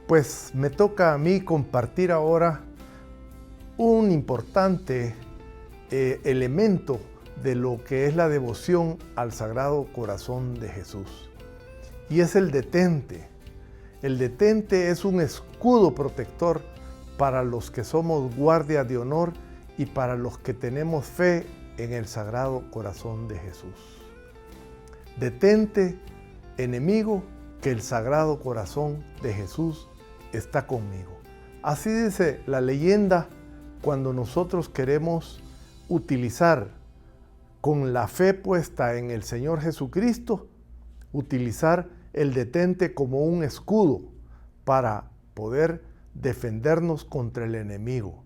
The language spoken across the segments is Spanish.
Pues me toca a mí compartir ahora un importante elemento de lo que es la devoción al Sagrado Corazón de Jesús. Y es el detente. El detente es un escudo protector para los que somos guardias de honor y para los que tenemos fe en el Sagrado Corazón de Jesús. Detente, enemigo, que el Sagrado Corazón de Jesús está conmigo. Así dice la leyenda cuando nosotros queremos utilizar con la fe puesta en el Señor Jesucristo, utilizar el detente como un escudo para poder defendernos contra el enemigo,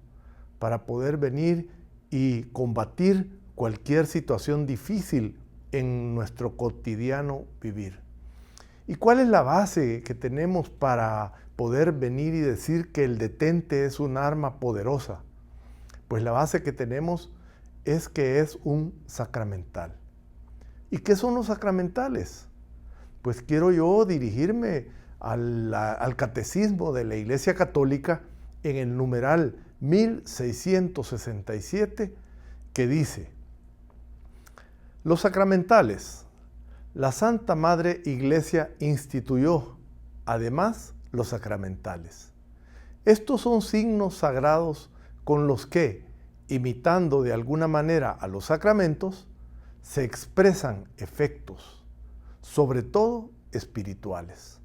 para poder venir y combatir cualquier situación difícil en nuestro cotidiano vivir. ¿Y cuál es la base que tenemos para poder venir y decir que el detente es un arma poderosa? Pues la base que tenemos es que es un sacramental. ¿Y qué son los sacramentales? Pues quiero yo dirigirme al catecismo de la Iglesia Católica en el numeral 1667, que dice: los sacramentales. La Santa Madre Iglesia instituyó, además, los sacramentales. Estos son signos sagrados con los que, imitando de alguna manera a los sacramentos, se expresan efectos, sobre todo espirituales,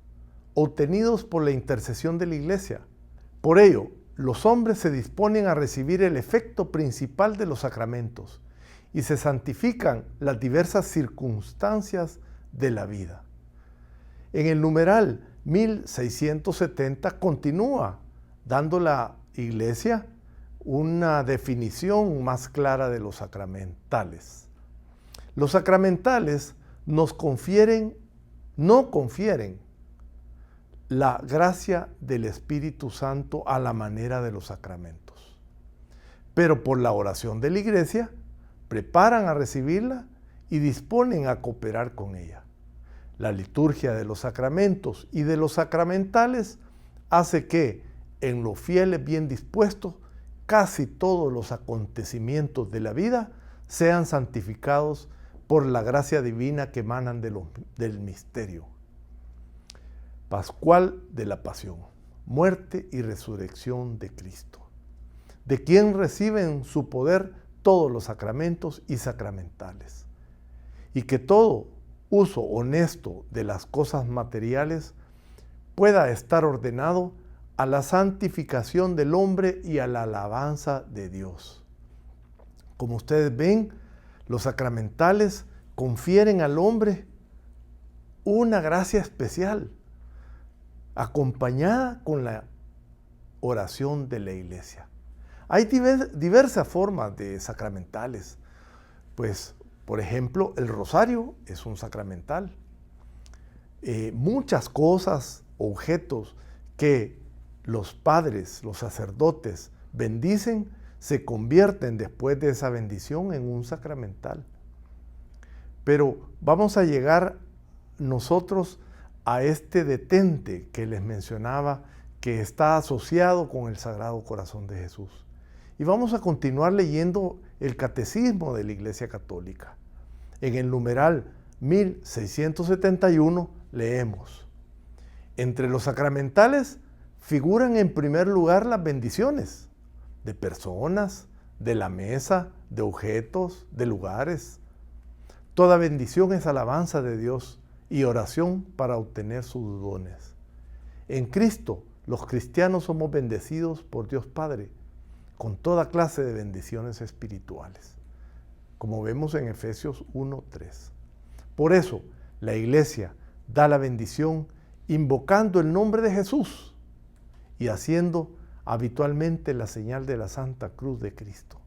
obtenidos por la intercesión de la Iglesia. Por ello, los hombres se disponen a recibir el efecto principal de los sacramentos y se santifican las diversas circunstancias de la vida. En el numeral 1670 continúa dando la Iglesia una definición más clara de los sacramentales. Los sacramentales no confieren la gracia del Espíritu Santo a la manera de los sacramentos, pero por la oración de la Iglesia preparan a recibirla y disponen a cooperar con ella. La liturgia de los sacramentos y de los sacramentales hace que, en los fieles bien dispuestos, casi todos los acontecimientos de la vida sean santificados por la gracia divina que emanan del misterio pascual de la pasión, muerte y resurrección de Cristo, de quien reciben su poder todos los sacramentos y sacramentales, y que todo uso honesto de las cosas materiales pueda estar ordenado a la santificación del hombre y a la alabanza de Dios. Como ustedes ven, los sacramentales confieren al hombre una gracia especial, acompañada con la oración de la Iglesia. Hay diversas formas de sacramentales. Pues, por ejemplo, el rosario es un sacramental. Muchas cosas, objetos que los padres, los sacerdotes bendicen, se convierten después de esa bendición en un sacramental. Pero vamos a llegar nosotros a este detente que les mencionaba, que está asociado con el Sagrado Corazón de Jesús. Y vamos a continuar leyendo el Catecismo de la Iglesia Católica. En el numeral 1671 leemos: entre los sacramentales figuran en primer lugar las bendiciones de personas, de la mesa, de objetos, de lugares. Toda bendición es alabanza de Dios y oración para obtener sus dones. En Cristo, los cristianos somos bendecidos por Dios Padre con toda clase de bendiciones espirituales, como vemos en Efesios 1:3. Por eso, la Iglesia da la bendición invocando el nombre de Jesús y haciendo habitualmente la señal de la Santa Cruz de Cristo.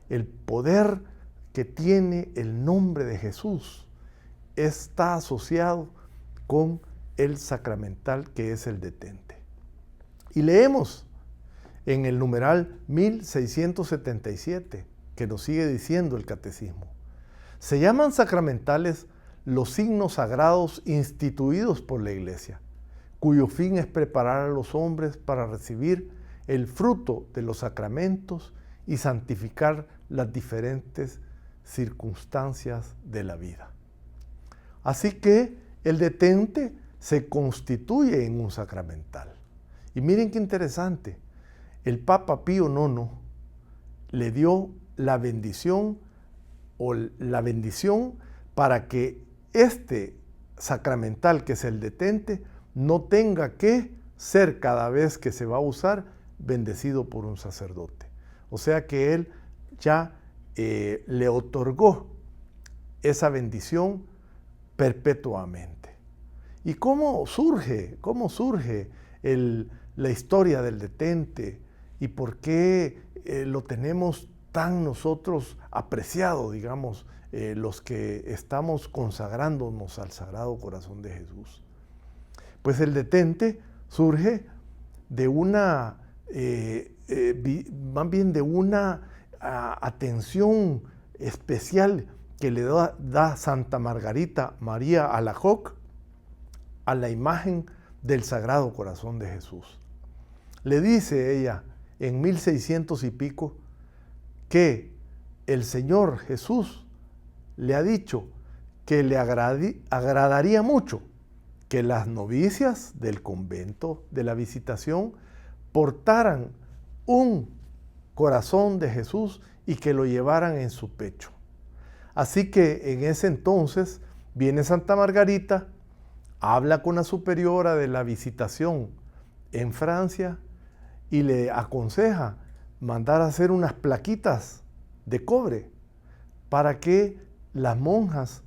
El poder que tiene el nombre de Jesús está asociado con el sacramental que es el detente. Y leemos en el numeral 1677, que nos sigue diciendo el Catecismo: se llaman sacramentales los signos sagrados instituidos por la Iglesia, cuyo fin es preparar a los hombres para recibir el fruto de los sacramentos y santificar las diferentes circunstancias de la vida. Así que el detente se constituye en un sacramental. Y miren qué interesante, el Papa Pío IX le dio la bendición para que este sacramental, que es el detente, no tenga que ser cada vez que se va a usar bendecido por un sacerdote. O sea que él ya le otorgó esa bendición perpetuamente. ¿Y cómo surge la historia del detente? ¿Y por qué lo tenemos tan nosotros apreciado, digamos, los que estamos consagrándonos al Sagrado Corazón de Jesús? Pues el detente surge de una, más bien de una atención especial que le da Santa Margarita María Alacoque a la imagen del Sagrado Corazón de Jesús. Le dice ella en 1600 y pico que el Señor Jesús le ha dicho que le agradaría mucho que las novicias del convento de la Visitación portaran un corazón de Jesús y que lo llevaran en su pecho. Así que en ese entonces viene Santa Margarita, habla con la superiora de la Visitación en Francia y le aconseja mandar a hacer unas plaquitas de cobre para que las monjas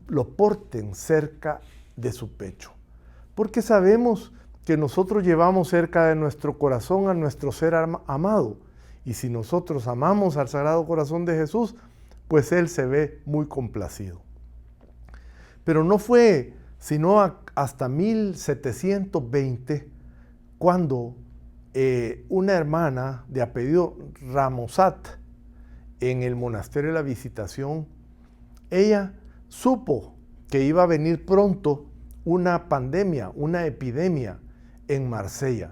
lo porten cerca de su pecho. Porque sabemos que nosotros llevamos cerca de nuestro corazón a nuestro ser amado. Y si nosotros amamos al Sagrado Corazón de Jesús, pues Él se ve muy complacido. Pero no fue sino hasta 1720 cuando una hermana de apellido Ramosat en el monasterio de la Visitación, ella supo que iba a venir pronto una pandemia, una epidemia en Marsella.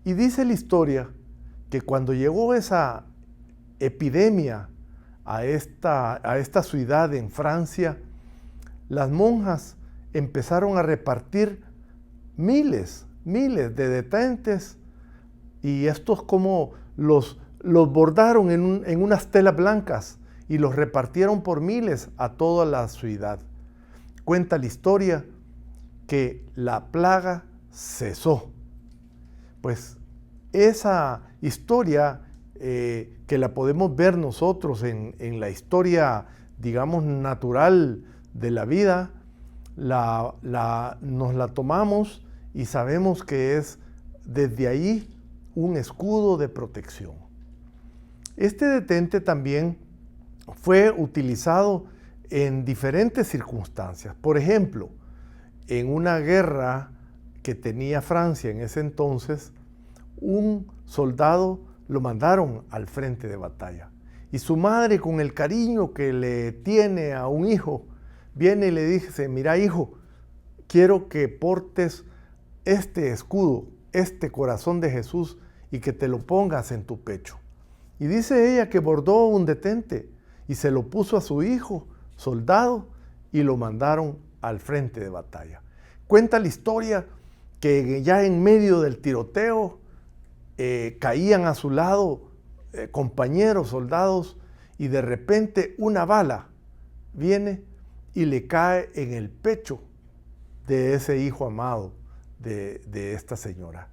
Y dice la historia que cuando llegó esa epidemia a esta ciudad en Francia, las monjas empezaron a repartir miles de detentes, y estos como los bordaron en unas telas blancas y los repartieron por miles a toda la ciudad. Cuenta la historia que la plaga cesó. Pues esa historia que la podemos ver nosotros en la historia, digamos, natural de la vida, nos la tomamos y sabemos que es desde ahí un escudo de protección. Este detente también fue utilizado en diferentes circunstancias. Por ejemplo, en una guerra que tenía Francia en ese entonces, un soldado lo mandaron al frente de batalla. Y su madre, con el cariño que le tiene a un hijo, viene y le dice: mira, hijo, quiero que portes este escudo, este corazón de Jesús, y que te lo pongas en tu pecho. Y dice ella que bordó un detente y se lo puso a su hijo, soldado, y lo mandaron al frente de batalla. Cuenta la historia que ya en medio del tiroteo caían a su lado compañeros soldados, y de repente una bala viene y le cae en el pecho de ese hijo amado de esta señora.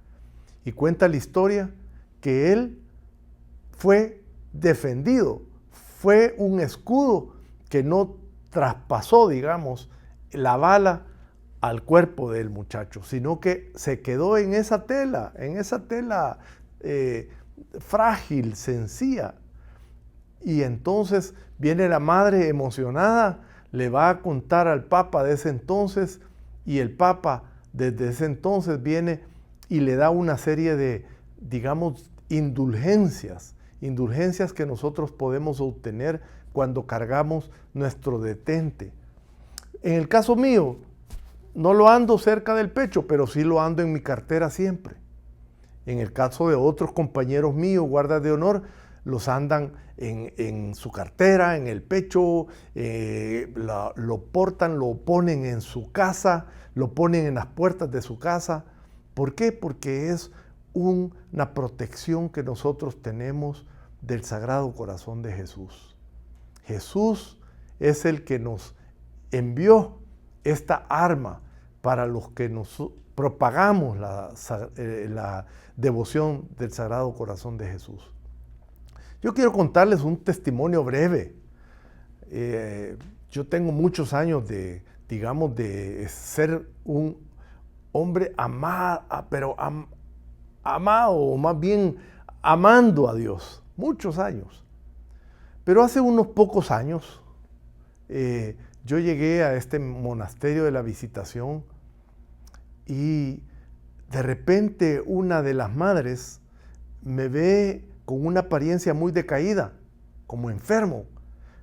Y cuenta la historia que él fue defendido, fue un escudo que no traspasó, digamos, la bala al cuerpo del muchacho, sino que se quedó en esa tela frágil, sencilla. Y entonces viene la madre emocionada, le va a contar al Papa de ese entonces, y el Papa desde ese entonces viene y le da una serie de, digamos, indulgencias que nosotros podemos obtener cuando cargamos nuestro detente. En el caso mío, no lo ando cerca del pecho, pero sí lo ando en mi cartera siempre. En el caso de otros compañeros míos, guardas de honor, los andan en su cartera, en el pecho, lo portan, lo ponen en su casa, lo ponen en las puertas de su casa. ¿Por qué? Porque es una protección que nosotros tenemos del Sagrado Corazón de Jesús. Jesús es el que nos envió esta arma para los que nos propagamos la devoción del Sagrado Corazón de Jesús. Yo quiero contarles un testimonio breve. Yo tengo muchos años de ser un hombre amado, o más bien amando a Dios, muchos años. Pero hace unos pocos años, yo llegué a este monasterio de la Visitación y de repente una de las madres me ve con una apariencia muy decaída, como enfermo.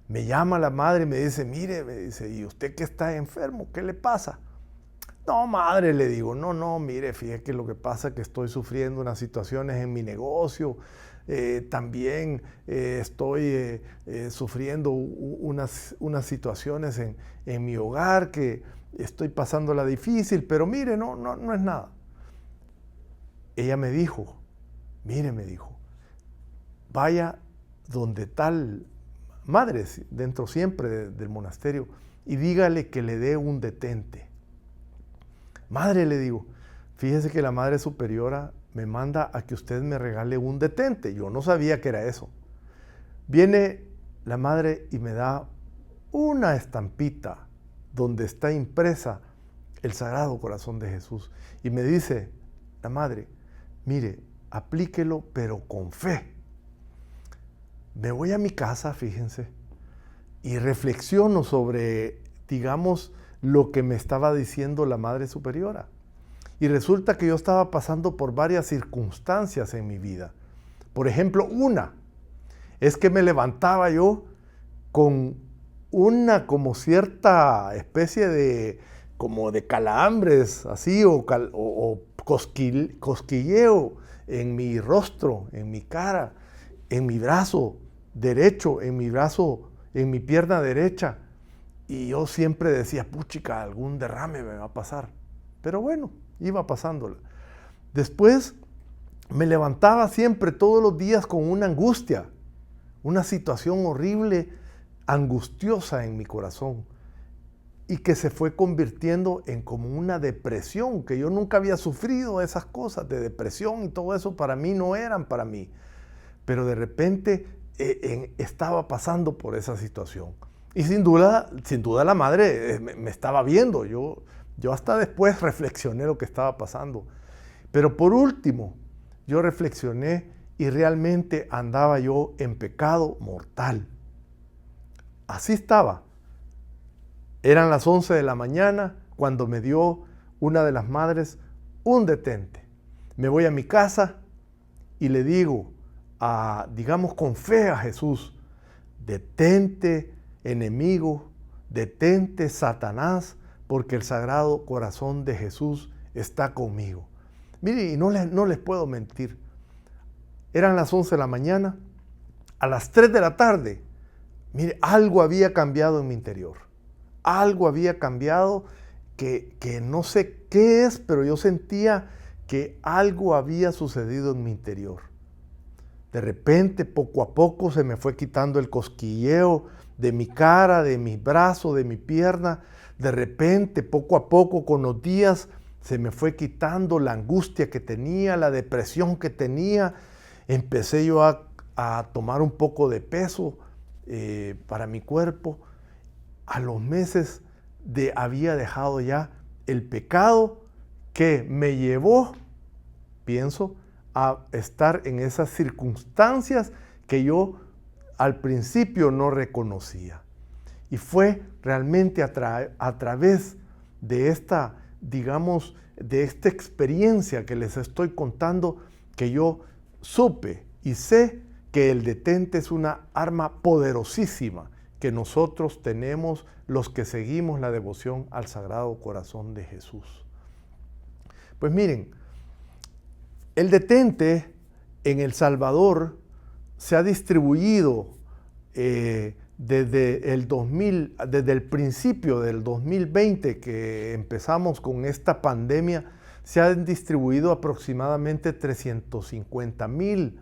Me llama la madre y me dice, mire, me dice, ¿y usted que está enfermo? ¿Qué le pasa? No, madre, le digo, no, mire, fíjate que lo que pasa es que estoy sufriendo unas situaciones en mi negocio, también estoy sufriendo unas situaciones en mi hogar que estoy pasándola difícil, pero mire, no es nada. Ella me dijo, mire, me dijo, vaya donde tal madre, dentro siempre del monasterio, y dígale que le dé un detente. Madre, le digo, fíjese que la Madre Superiora me manda a que usted me regale un detente. Yo no sabía que era eso. Viene la Madre y me da una estampita donde está impresa el Sagrado Corazón de Jesús. Y me dice la Madre, mire, aplíquelo pero con fe. Me voy a mi casa, fíjense, y reflexiono sobre, digamos, lo que me estaba diciendo la Madre Superiora. Y resulta que yo estaba pasando por varias circunstancias en mi vida. Por ejemplo, una es que me levantaba yo con una como cierta especie de como de calambres, así, o cosquilleo en mi rostro, en mi cara, en mi brazo derecho, en mi pierna derecha. Y yo siempre decía, puchica, algún derrame me va a pasar. Pero bueno, iba pasándola. Después me levantaba siempre, todos los días, con una angustia, una situación horrible, angustiosa en mi corazón. Y que se fue convirtiendo en como una depresión, que yo nunca había sufrido esas cosas de depresión y todo eso para mí no eran para mí. Pero de repente estaba pasando por esa situación. Y sin duda la Madre me estaba viendo. Yo hasta después reflexioné lo que estaba pasando. Pero por último, yo reflexioné y realmente andaba yo en pecado mortal. Así estaba. Eran las 11 de la mañana cuando me dio una de las madres un detente. Me voy a mi casa y le digo, digamos con fe a Jesús, detente, enemigo, detente, Satanás, porque el Sagrado Corazón de Jesús está conmigo. Mire, y no les puedo mentir. Eran las 11 de la mañana, a las 3 de la tarde, mire, algo había cambiado en mi interior. Algo había cambiado que no sé qué es, pero yo sentía que algo había sucedido en mi interior. De repente, poco a poco, se me fue quitando el cosquilleo de mi cara, de mi brazo, de mi pierna. De repente, poco a poco, con los días, se me fue quitando la angustia que tenía, la depresión que tenía. Empecé yo a tomar un poco de peso para mi cuerpo. A los meses había dejado ya el pecado que me llevó, pienso, a estar en esas circunstancias que yo al principio no reconocía. Y fue realmente a través de esta, digamos, de esta experiencia que les estoy contando que yo supe y sé que el detente es una arma poderosísima que nosotros tenemos los que seguimos la devoción al Sagrado Corazón de Jesús. Pues miren, el detente en El Salvador se ha distribuido desde el principio del 2020 que empezamos con esta pandemia, se han distribuido aproximadamente 350,000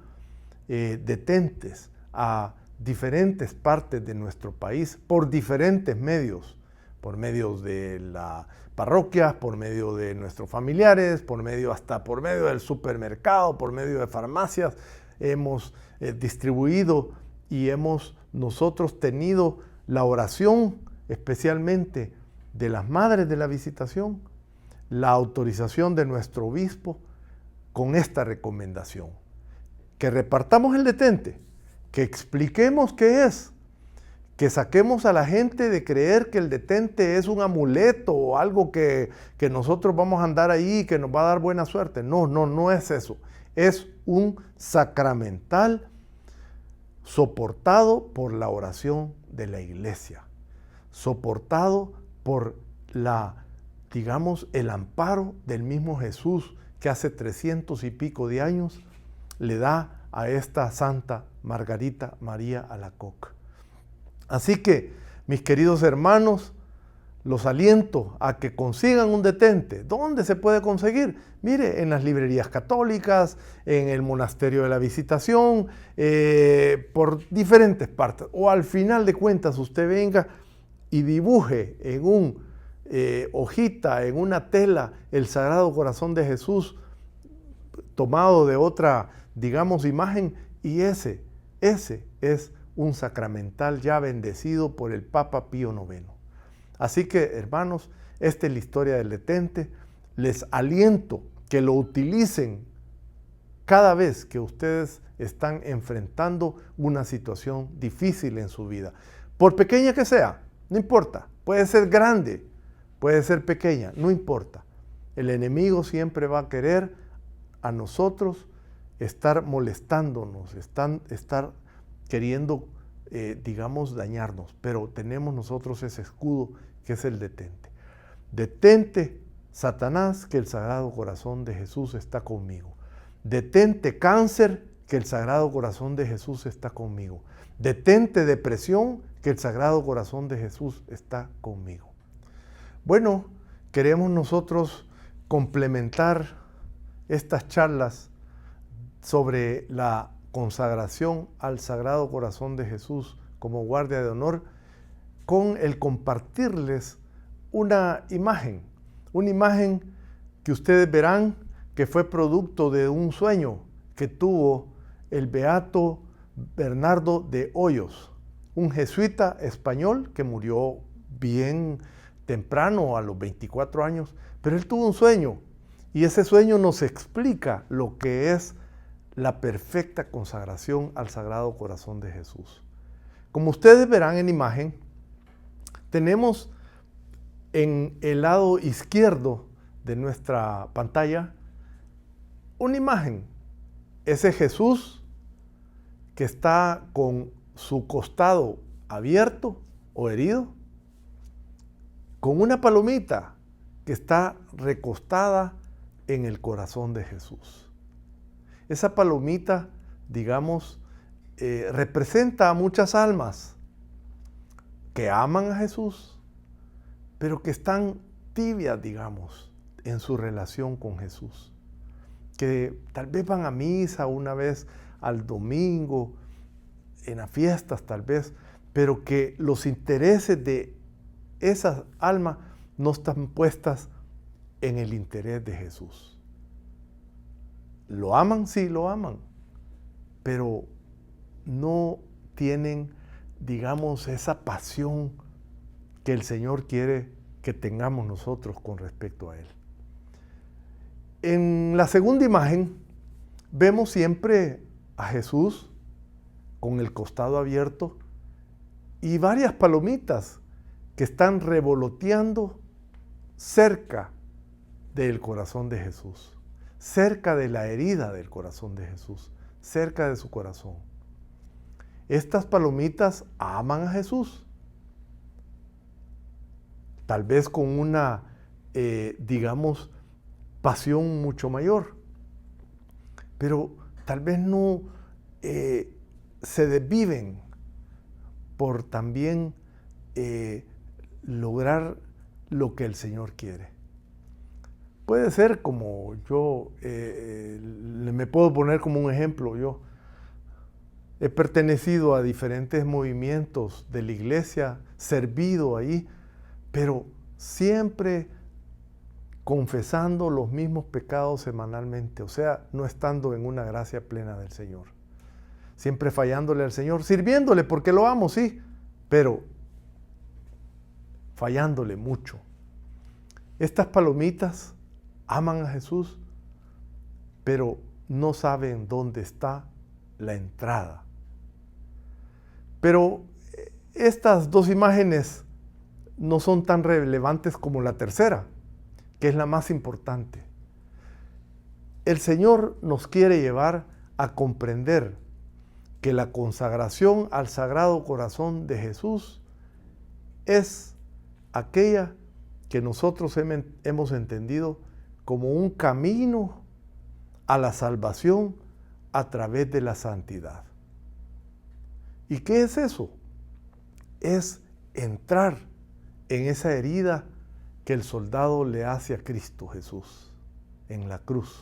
detentes a diferentes partes de nuestro país por diferentes medios, por medio de la parroquia, por medio de nuestros familiares, hasta por medio del supermercado, por medio de farmacias. Hemos distribuido y hemos nosotros tenido la oración, especialmente de las madres de la visitación, la autorización de nuestro obispo con esta recomendación: que repartamos el detente, que expliquemos qué es, que saquemos a la gente de creer que el detente es un amuleto o algo que nosotros vamos a andar ahí y que nos va a dar buena suerte. No es eso. Es un sacramental soportado por la oración de la iglesia, soportado por el amparo del mismo Jesús, que hace 300 y pico de años le da a esta Santa Margarita María Alacoque. Así que, mis queridos hermanos, los aliento a que consigan un detente. ¿Dónde se puede conseguir? Mire, en las librerías católicas, en el monasterio de la Visitación, por diferentes partes. O al final de cuentas usted venga y dibuje en una hojita, en una tela, el Sagrado Corazón de Jesús tomado de otra, imagen, y ese es un sacramental ya bendecido por el Papa Pío IX. Así que, hermanos, esta es la historia del detente. Les aliento que lo utilicen cada vez que ustedes están enfrentando una situación difícil en su vida. Por pequeña que sea, no importa. Puede ser grande, puede ser pequeña, no importa. El enemigo siempre va a querer a nosotros estar molestándonos, estar queriendo, dañarnos. Pero tenemos nosotros ese escudo que es el detente. Detente, Satanás, que el Sagrado Corazón de Jesús está conmigo. Detente, cáncer, que el Sagrado Corazón de Jesús está conmigo. Detente, depresión, que el Sagrado Corazón de Jesús está conmigo. Bueno, queremos nosotros complementar estas charlas sobre la consagración al Sagrado Corazón de Jesús como guardia de honor con el compartirles una imagen que ustedes verán que fue producto de un sueño que tuvo el beato Bernardo de Hoyos, un jesuita español que murió bien temprano, a los 24 años, pero él tuvo un sueño y ese sueño nos explica lo que es la perfecta consagración al Sagrado Corazón de Jesús. Como ustedes verán en imagen, tenemos en el lado izquierdo de nuestra pantalla una imagen. Ese Jesús que está con su costado abierto o herido, con una palomita que está recostada en el corazón de Jesús. Esa palomita, representa a muchas almas que aman a Jesús, pero que están tibias, en su relación con Jesús. Que tal vez van a misa una vez al domingo, en las fiestas tal vez, pero que los intereses de esas almas no están puestas en el interés de Jesús. ¿Lo aman? Sí, lo aman, pero no tienen, esa pasión que el Señor quiere que tengamos nosotros con respecto a Él. En la segunda imagen vemos siempre a Jesús con el costado abierto y varias palomitas que están revoloteando cerca del corazón de Jesús, cerca de la herida del corazón de Jesús, cerca de su corazón. Estas palomitas aman a Jesús, tal vez con una, digamos, pasión mucho mayor, pero tal vez no se desviven por también lograr lo que el Señor quiere. Puede ser como yo, me puedo poner como un ejemplo, yo he pertenecido a diferentes movimientos de la iglesia, servido ahí, pero siempre confesando los mismos pecados semanalmente, o sea, no estando en una gracia plena del Señor. Siempre fallándole al Señor, sirviéndole porque lo amo, sí, pero fallándole mucho. Estas palomitas aman a Jesús, pero no saben dónde está la entrada. Pero estas dos imágenes no son tan relevantes como la tercera, que es la más importante. El Señor nos quiere llevar a comprender que la consagración al Sagrado Corazón de Jesús es aquella que nosotros hemos entendido como un camino a la salvación a través de la santidad. ¿Y qué es eso? Es entrar en esa herida que el soldado le hace a Cristo Jesús en la cruz.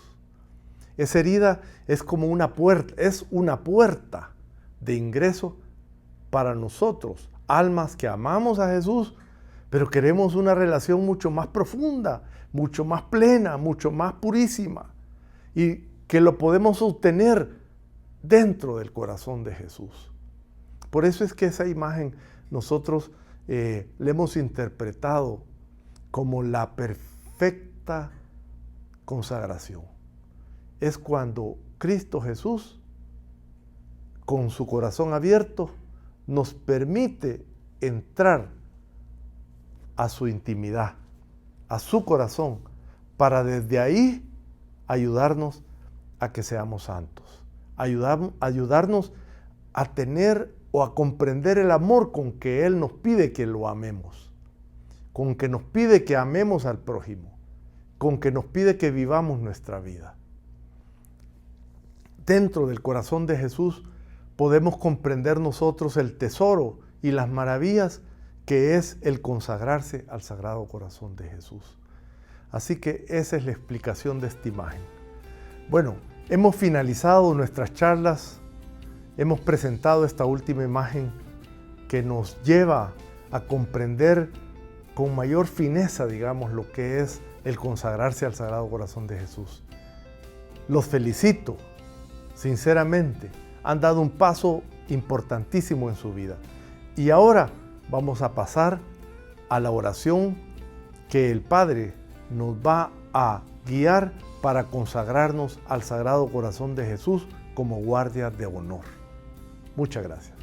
Esa herida es como una puerta, es una puerta de ingreso para nosotros, almas que amamos a Jesús, pero queremos una relación mucho más profunda, mucho más plena, mucho más purísima, y que lo podemos obtener dentro del corazón de Jesús. Por eso es que esa imagen nosotros le hemos interpretado como la perfecta consagración. Es cuando Cristo Jesús, con su corazón abierto, nos permite entrar a su intimidad, a su corazón, para desde ahí ayudarnos a que seamos santos, ayudarnos a tener o a comprender el amor con que Él nos pide que lo amemos, con que nos pide que amemos al prójimo, con que nos pide que vivamos nuestra vida. Dentro del corazón de Jesús podemos comprender nosotros el tesoro y las maravillas que es el consagrarse al Sagrado Corazón de Jesús. Así que esa es la explicación de esta imagen. Bueno, hemos finalizado nuestras charlas, hemos presentado esta última imagen que nos lleva a comprender con mayor fineza, digamos, lo que es el consagrarse al Sagrado Corazón de Jesús. Los felicito, sinceramente, han dado un paso importantísimo en su vida. Y ahora vamos a pasar a la oración que el Padre nos va a guiar para consagrarnos al Sagrado Corazón de Jesús como guardia de honor. Muchas gracias.